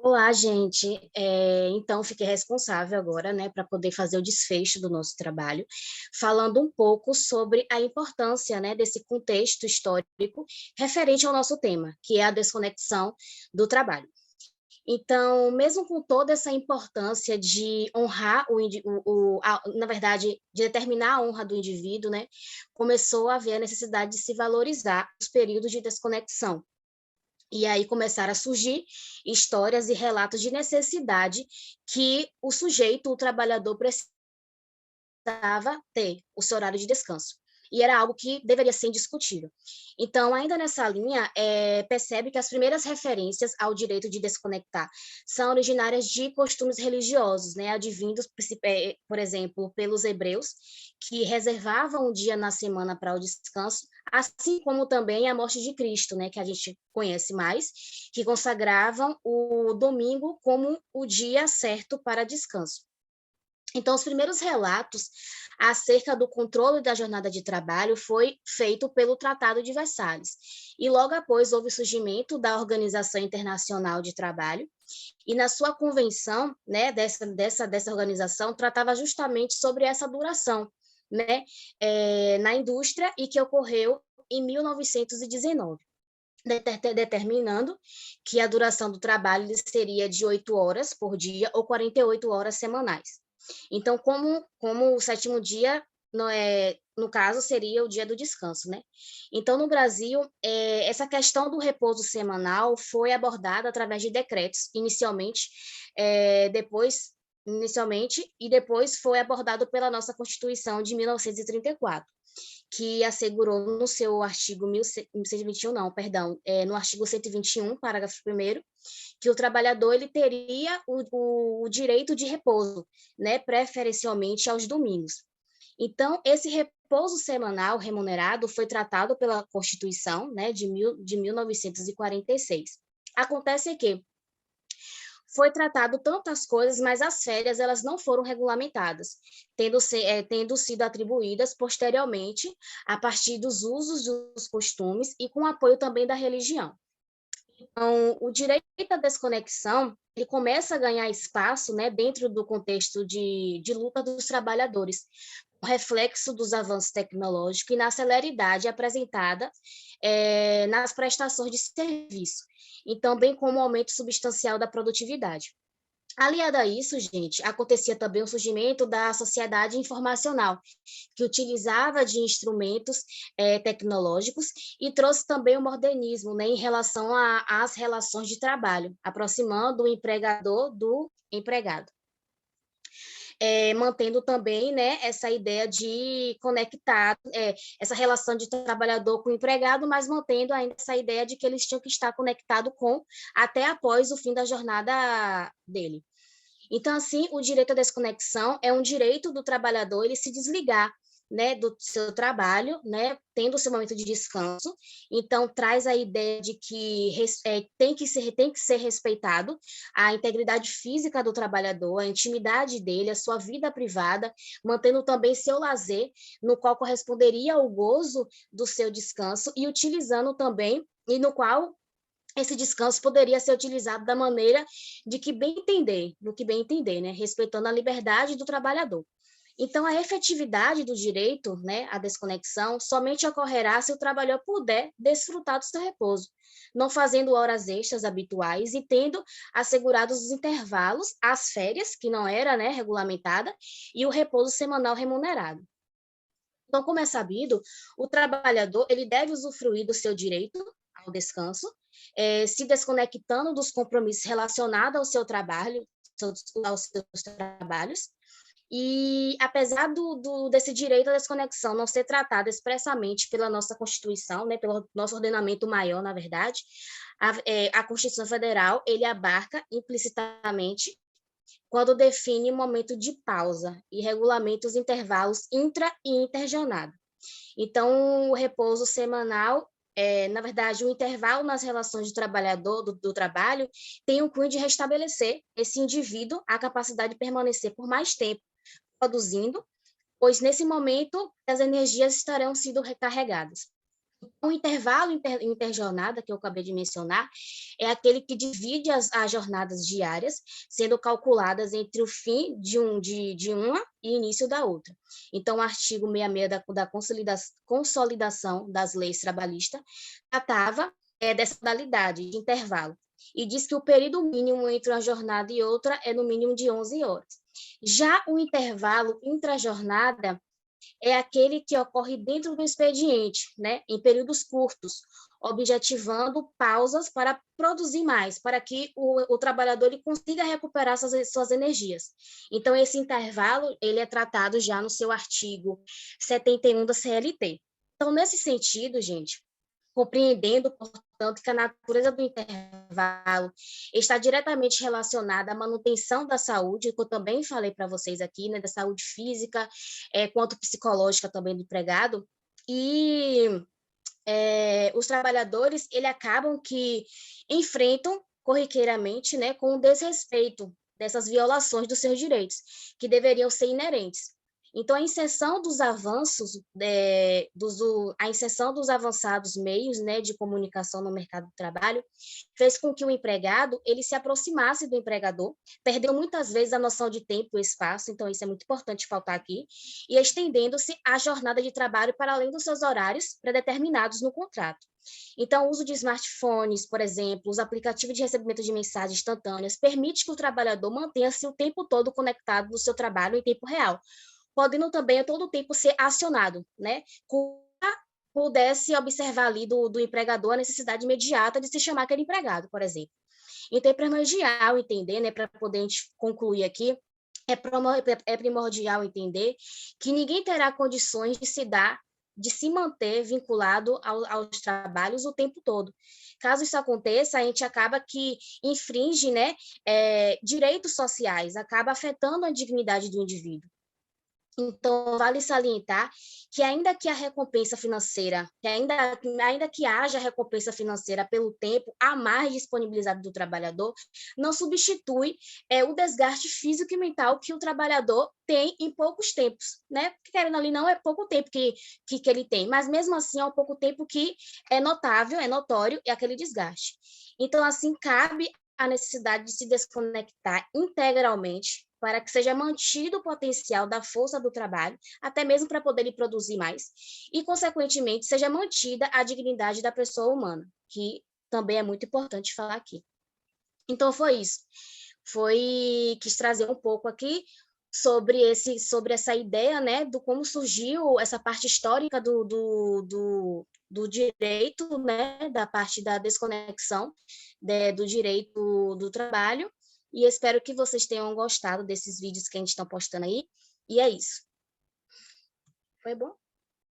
Olá, gente. Então, fiquei responsável agora, né, para poder fazer o desfecho do nosso trabalho, falando um pouco sobre a importância, né, desse contexto histórico referente ao nosso tema, que é a desconexão do trabalho. Então, mesmo com toda essa importância de honrar na verdade, de determinar a honra do indivíduo, né, começou a haver a necessidade de se valorizar os períodos de desconexão. E aí começaram a surgir histórias e relatos de necessidade que o sujeito, o trabalhador, precisava ter o seu horário de descanso. E era algo que deveria ser indiscutível. Então, ainda nessa linha, percebe que as primeiras referências ao direito de desconectar são originárias de costumes religiosos, né, advindos, por exemplo, pelos hebreus, que reservavam um dia na semana para o descanso, assim como também a morte de Cristo, né, que a gente conhece mais, que consagravam o domingo como o dia certo para descanso. Então, os primeiros relatos acerca do controle da jornada de trabalho foi feito pelo Tratado de Versalhes. E logo após houve o surgimento da Organização Internacional de Trabalho, e na sua convenção, né, dessa organização, tratava justamente sobre essa duração, né, na indústria e que ocorreu em 1919, determinando que a duração do trabalho seria de 8 horas por dia ou 48 horas semanais. Então, como o sétimo dia, no caso, seria o dia do descanso, né? Então, no Brasil, essa questão do repouso semanal foi abordada através de decretos, e depois foi abordado pela nossa Constituição de 1934, que assegurou no seu artigo 1121, não, perdão, no artigo 121, parágrafo 1º, que o trabalhador ele teria o direito de repouso, né, preferencialmente aos domingos. Então, esse repouso semanal remunerado foi tratado pela Constituição, né, de 1946. Acontece que foi tratado tantas coisas, mas as férias elas não foram regulamentadas, tendo sido atribuídas posteriormente a partir dos usos, dos costumes e com apoio também da religião. Então, o direito à desconexão, ele começa a ganhar espaço, né, dentro do contexto de luta dos trabalhadores, um reflexo dos avanços tecnológicos e na celeridade apresentada nas prestações de serviço, então, bem como o aumento substancial da produtividade. Aliado a isso, gente, acontecia também o surgimento da sociedade informacional, que utilizava de instrumentos tecnológicos e trouxe também o modernismo, né, em relação às relações de trabalho, aproximando o empregador do empregado. Mantendo também, né, essa ideia de conectar, essa relação de trabalhador com empregado, mas mantendo ainda essa ideia de que eles tinham que estar conectados com até após o fim da jornada dele. Então, assim, o direito à desconexão é um direito do trabalhador ele se desligar, né, do seu trabalho, né, tendo o seu momento de descanso. Então, traz a ideia de que tem que ser respeitado a integridade física do trabalhador, a intimidade dele, a sua vida privada, mantendo também seu lazer, no qual corresponderia ao gozo do seu descanso, e utilizando também, e no qual esse descanso poderia ser utilizado da maneira do que bem entender, né? Respeitando a liberdade do trabalhador. Então, a efetividade do direito, né, à desconexão, somente ocorrerá se o trabalhador puder desfrutar do seu repouso, não fazendo horas extras habituais e tendo assegurados os intervalos, as férias, que não era, né, regulamentada, e o repouso semanal remunerado. Então, como é sabido, o trabalhador ele deve usufruir do seu direito ao descanso, se desconectando dos compromissos relacionados ao seu trabalho, aos seus trabalhos, e apesar desse direito à desconexão não ser tratado expressamente pela nossa Constituição, né, pelo nosso ordenamento maior, na verdade, a Constituição Federal ele abarca implicitamente quando define o momento de pausa e regulamenta os intervalos intra e interjornada. Então, o repouso semanal, na verdade, o intervalo nas relações de trabalhador, do trabalho, tem o cunho de restabelecer esse indivíduo a capacidade de permanecer por mais tempo produzindo, pois nesse momento as energias estarão sendo recarregadas. O intervalo interjornada, que eu acabei de mencionar, é aquele que divide as jornadas diárias, sendo calculadas entre o fim de uma e início da outra. Então, o artigo 66 da Consolidação das Leis Trabalhistas tratava dessa modalidade de intervalo, e diz que o período mínimo entre uma jornada e outra é no mínimo de 11 horas. Já o intervalo intrajornada é aquele que ocorre dentro do expediente, né, em períodos curtos, objetivando pausas para produzir mais, para que o trabalhador ele consiga recuperar suas energias. Então, esse intervalo ele é tratado já no seu artigo 71 da CLT. Então, nesse sentido, gente, compreendendo, portanto, que a natureza do intervalo está diretamente relacionada à manutenção da saúde, que eu também falei para vocês aqui, né, da saúde física, quanto psicológica também do empregado, e os trabalhadores, ele acabam que enfrentam corriqueiramente, né, com o desrespeito dessas violações dos seus direitos, que deveriam ser inerentes. Então, a inserção dos avanços, a inserção dos avançados meios, né, de comunicação no mercado do trabalho, fez com que o empregado ele se aproximasse do empregador, perdeu muitas vezes a noção de tempo e espaço, então isso é muito importante faltar aqui, e estendendo-se a jornada de trabalho para além dos seus horários predeterminados no contrato. Então, o uso de smartphones, por exemplo, os aplicativos de recebimento de mensagens instantâneas, permite que o trabalhador mantenha-se o tempo todo conectado no seu trabalho em tempo real, podendo também a todo tempo ser acionado, né? Pudesse observar ali do empregador a necessidade imediata de se chamar aquele empregado, por exemplo. Então, é primordial entender, né, para poder a gente concluir aqui, é primordial entender que ninguém terá condições de se manter vinculado aos trabalhos o tempo todo. Caso isso aconteça, a gente acaba que infringe, né, direitos sociais, acaba afetando a dignidade do indivíduo. Então, vale salientar que ainda que a recompensa financeira, ainda que haja recompensa financeira pelo tempo a mais disponibilizado do trabalhador, não substitui o desgaste físico e mental que o trabalhador tem em poucos tempos, né? Porque, querendo ali, não é pouco tempo que ele tem, mas mesmo assim é um pouco tempo que é notável, é notório, é aquele desgaste. Então, assim, cabe a necessidade de se desconectar integralmente para que seja mantido o potencial da força do trabalho, até mesmo para poder produzir mais, e, consequentemente, seja mantida a dignidade da pessoa humana, que também é muito importante falar aqui. Então, foi isso. Quis trazer um pouco aqui sobre essa ideia, né, do como surgiu essa parte histórica do direito, né, da parte da desconexão do direito do trabalho, e espero que vocês tenham gostado desses vídeos que a gente está postando aí, e é isso. Foi bom?